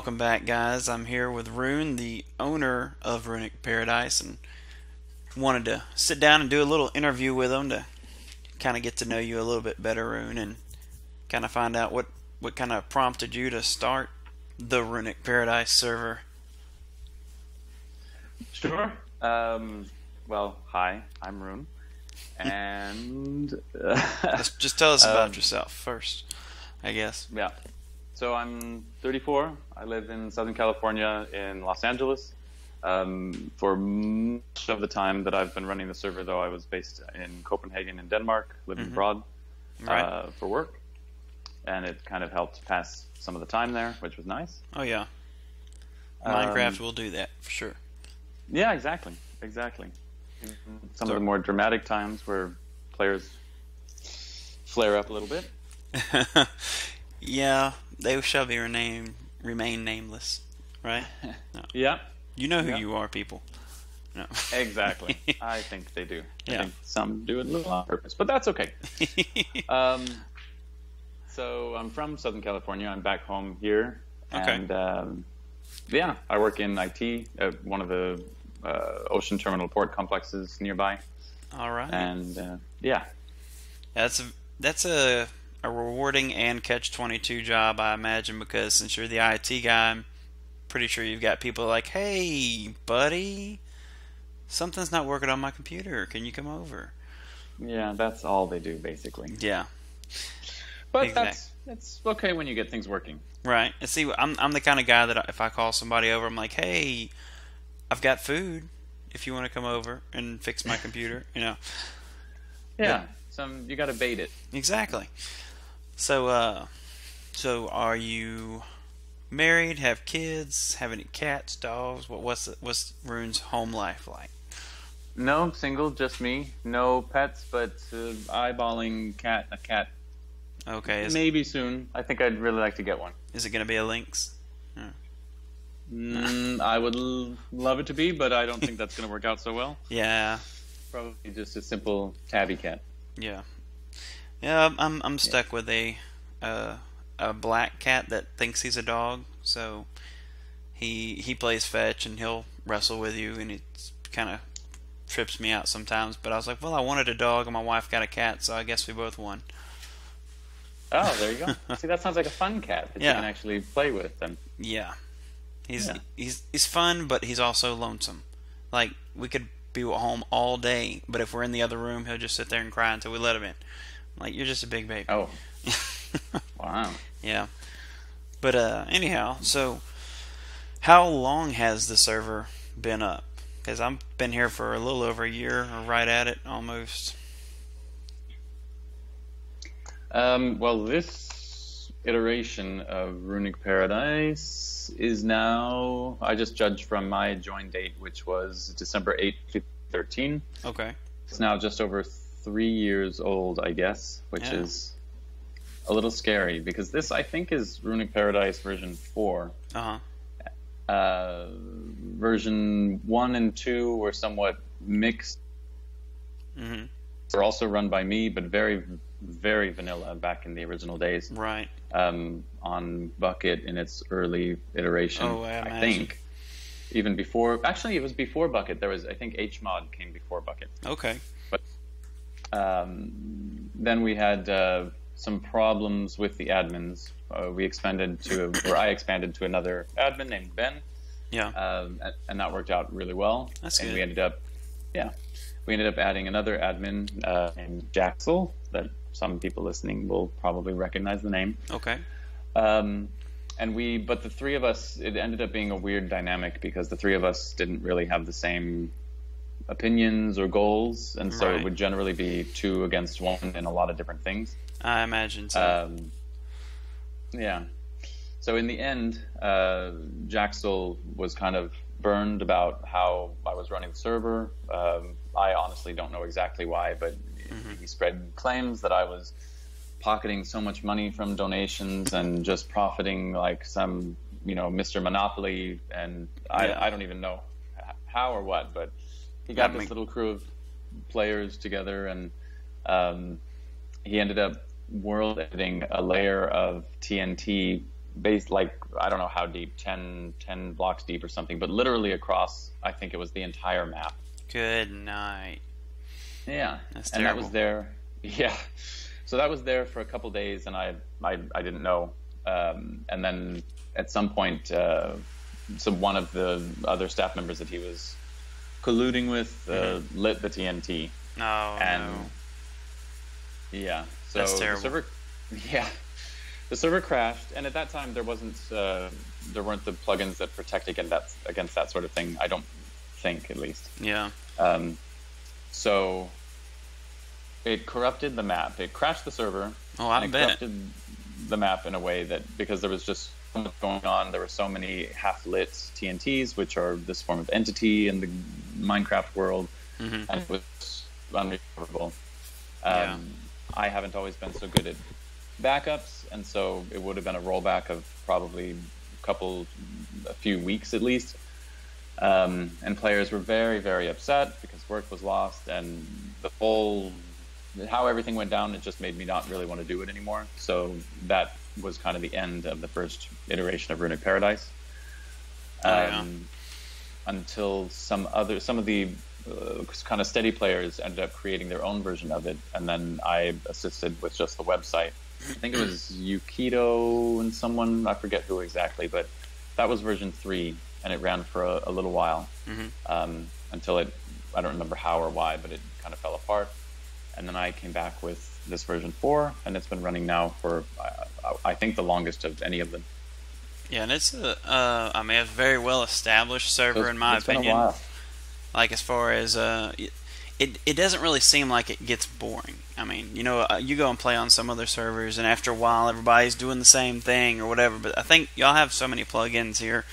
Welcome back, guys. I'm here with Rune, the owner of Runic Paradise, and wanted to sit down and do a little interview with him to kind of get to know you a little bit better, Rune, and kind of find out what kind of prompted you to start the Runic Paradise server. Sure. Well, hi, I'm Rune, and Just tell us about yourself first, I guess. yeah. So I'm 34. I live in Southern California in Los Angeles. For much of the time that I've been running the server, though, I was based in Copenhagen in Denmark, living abroad for work, and it kind of helped pass some of the time there, which was nice. Oh yeah, Minecraft will do that for sure. Yeah, exactly. Some of the more dramatic times where players flare up a little bit. Yeah, they shall be remain nameless, right? No. Yeah. You know who you are, people. No. Exactly. I think they do. Yeah. I think some do it a little on purpose, but that's okay. So I'm from Southern California. I'm back home here. Okay. And yeah, I work in IT at one of the ocean terminal port complexes nearby. All right. And yeah. That's a rewarding and catch-22 job, I imagine, because since you're the IT guy, I'm pretty sure you've got people like, hey, buddy, something's not working on my computer. Can you come over? Yeah, that's all they do, basically. Yeah. But Exactly. that's okay when you get things working. Right. And see, I'm the kind of guy that if I call somebody over, I'm like, hey, I've got food if you want to come over and fix my computer, you know. Yeah. You got to bait it. Exactly. So are you married? Have kids? Have any cats, dogs? What's Rune's home life like? No, single, just me. No pets, but eyeballing a cat. Okay. Maybe soon. I think I'd really like to get one. Is it going to be a lynx? I would love it to be, but I don't think that's going to work out so well. Yeah. Probably just a simple tabby cat. Yeah. Yeah. I'm stuck with a black cat that thinks he's a dog. So he plays fetch and he'll wrestle with you, and it kind of trips me out sometimes. But I was like, well, I wanted a dog and my wife got a cat, so I guess we both won. Oh, there you go. See, that sounds like a fun cat that you can actually play with. And yeah, he's fun, but he's also lonesome. Like, we could be at home all day, but if we're in the other room, he'll just sit there and cry until we let him in. Like, you're just a big baby. Oh, wow. Yeah. But anyhow, so how long has the server been up? Because I've been here for a little over a year, or right at it, almost. Well, this iteration of Runic Paradise is now, I just judged from my join date, which was December 8th, 2013. Okay. It's now just over 3 years old, I guess, which is a little scary, because this, I think, is Runic Paradise version 4. Version 1 and 2 were somewhat mixed. Mm-hmm. They're also run by me, but very, very vanilla back in the original days. Right. On Bucket in its early iteration. Oh, I imagine. I think. Even before, actually, it was before Bucket. I think HMod came before Bucket. Okay. But then we had some problems with the admins. I expanded to another admin named Ben. Yeah. And that worked out really well. That's and good. we ended up adding another admin named Jaxel, that some people listening will probably recognize the name. Okay. But the three of us, it ended up being a weird dynamic because the three of us didn't really have the same opinions or goals, and so it would generally be 2 against 1 in a lot of different things. I imagine so. Yeah. So in the end, Jaxel was kind of burned about how I was running the server. I honestly don't know exactly why, but he spread claims that I was pocketing so much money from donations and just profiting like some, Mr. Monopoly, and I don't even know how or what, but he got this little crew of players together, and he ended up world editing a layer of TNT based like I don't know how deep, 10 blocks deep or something, but literally across. I think it was the entire map. Good night. Yeah, That's and that was terrible. there. Yeah, so that was there for a couple days, and I didn't know. And then at some point, so one of the other staff members that he was colluding with lit the TNT, Oh and no. yeah, so That's the terrible. server, yeah, the server crashed, and at that time there weren't the plugins that protect against that sort of thing. I don't think, at least. Yeah. Um, so it corrupted the map. It crashed the server, Oh, and I it bet. corrupted the map in a way that because there was just so much going on, there were so many half-lit TNTs, which are this form of entity in the Minecraft world, Hmm. and it was unrecoverable. Yeah. I haven't always been so good at backups, and so it would have been a rollback of probably a few weeks at least. And players were very, very upset because work was lost, and how everything went down, it just made me not really want to do it anymore. So that was kind of the end of the first iteration of Runic Paradise. Oh yeah. Until some of the kind of steady players ended up creating their own version of it, and then I assisted with just the website. I think it was Yukito and someone, I forget who exactly, but that was version 3, and it ran for a little while until I don't remember how or why, but it kind of fell apart. And then I came back with this version 4, and it's been running now for, I think, the longest of any of them. Yeah, and it's I mean, it's a very well established server in my It's been a opinion. while. Like as far as it doesn't really seem like it gets boring. I mean, you go and play on some other servers, and after a while, everybody's doing the same thing or whatever. But I think y'all have so many plugins here,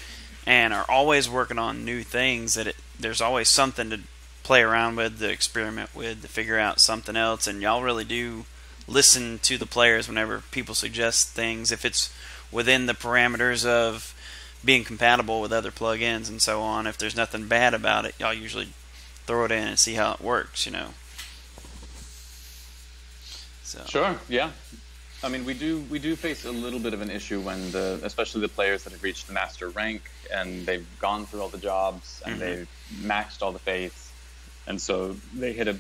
and are always working on new things that there's always something to play around with, to experiment with, to figure out something else. And y'all really do listen to the players whenever people suggest things, if it's within the parameters of being compatible with other plugins and so on. If there's nothing bad about it, y'all usually throw it in and see how it works. So Sure, yeah. I mean, we do face a little bit of an issue when especially the players that have reached the master rank and they've gone through all the jobs and they've maxed all the faiths, and so they hit a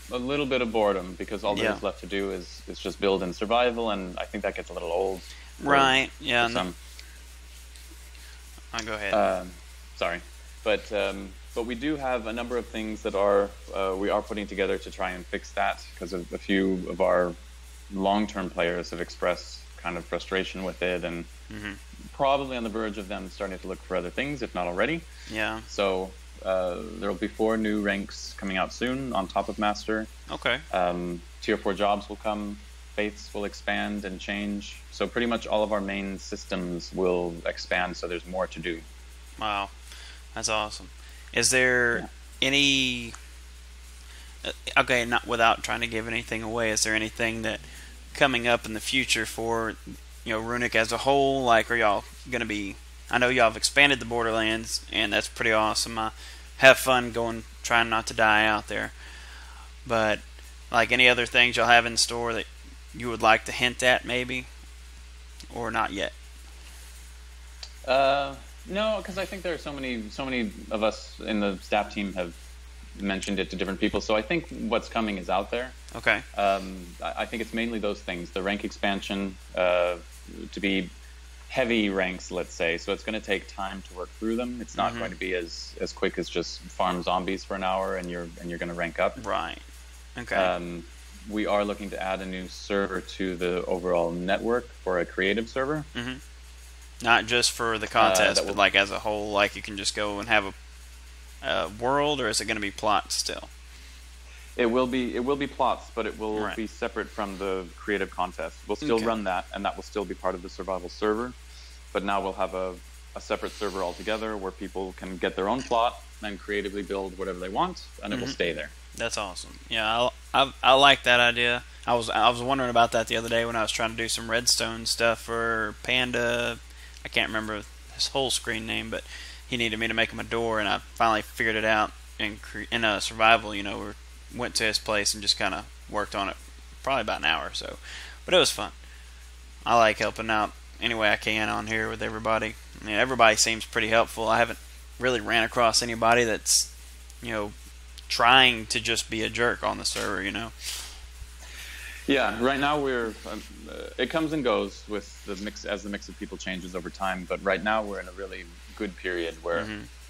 little bit of boredom because all yeah, there's left to do is just build and survival, and I think that gets a little old right, for yeah. some. I'll go ahead. Sorry, but we do have a number of things that we are putting together to try and fix that, because a few of our long-term players have expressed kind of frustration with it, and probably on the verge of them starting to look for other things, if not already. Yeah. So there will be 4 new ranks coming out soon on top of Master. Okay. Tier 4 jobs will come, faiths will expand and change. So pretty much all of our main systems will expand, so there's more to do. Wow, that's awesome. Is there any? Okay, not without trying to give anything away. Is there anything that coming up in the future for Runic as a whole? Like, are y'all gonna be? I know y'all have expanded the Borderlands, and that's pretty awesome. I have fun trying not to die out there. But like any other things y'all have in store that you would like to hint at, maybe, or not yet? No, because I think there are so many of us in the staff team have mentioned it to different people. So I think what's coming is out there. Okay. I think it's mainly those things: the rank expansion to be heavy ranks, let's say. So it's going to take time to work through them. It's not going to be as quick as just farm zombies for an hour and you're going to rank up. Right. Okay. We are looking to add a new server to the overall network for a creative server. Not just for the contest, but like as a whole, like you can just go and have a world, or is it going to be plots still? It will be plots, but it will be separate from the creative contest. We'll still run that, and that will still be part of the survival server. But now we'll have a separate server altogether where people can get their own plot and creatively build whatever they want, and it will stay there. That's awesome. Yeah, I like that idea. I was wondering about that the other day when I was trying to do some redstone stuff for Panda. I can't remember his whole screen name, but he needed me to make him a door, and I finally figured it out in survival. We went to his place and just kind of worked on it, probably about an hour or so. But it was fun. I like helping out any way I can on here with everybody. I mean, everybody seems pretty helpful. I haven't really ran across anybody that's, trying to just be a jerk on the server. Yeah, right now it comes and goes with the mix as the mix of people changes over time. But right now we're in a really good period where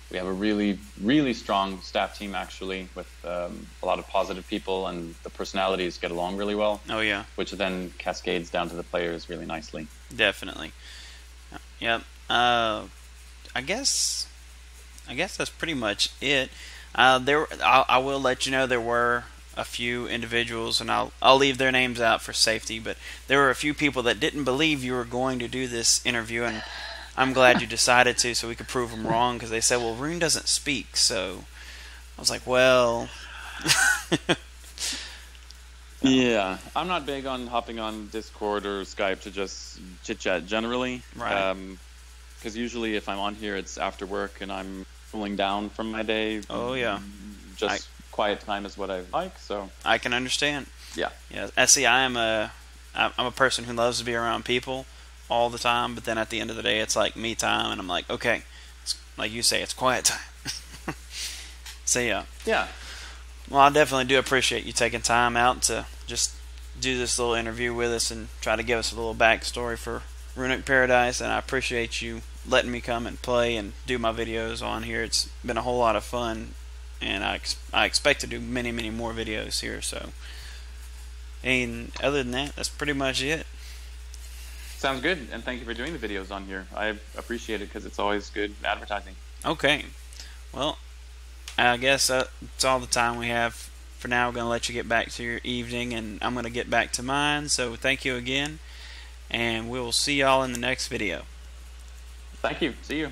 we have a really, really strong staff team actually, with a lot of positive people, and the personalities get along really well. Oh yeah, which then cascades down to the players really nicely. Definitely. Yep. I guess that's pretty much it. I will let you know there were a few individuals, and I'll leave their names out for safety, but there were a few people that didn't believe you were going to do this interview, and I'm glad you decided to, so we could prove them wrong, because they said, well, Rune doesn't speak, so I was like, well... Yeah, I'm not big on hopping on Discord or Skype to just chit-chat generally. Right. Because usually if I'm on here, it's after work and I'm cooling down from my day. Oh, yeah. Just quiet time is what I like, so... I can understand. Yeah. Yeah. See, I'm a person who loves to be around people all the time, but then at the end of the day, it's like me time, and I'm like, okay, like you say, it's quiet time. So, yeah. Yeah. Well, I definitely do appreciate you taking time out to just do this little interview with us and try to give us a little backstory for Runic Paradise, and I appreciate you letting me come and play and do my videos on here. It's been a whole lot of fun, and I expect to do many, many more videos here, so... And other than that, that's pretty much it. Sounds good, and thank you for doing the videos on here. I appreciate it because it's always good advertising. Okay. Well, I guess that's all the time we have for now. We're going to let you get back to your evening, and I'm going to get back to mine. So thank you again, and we will see y'all in the next video. Thank you. See you.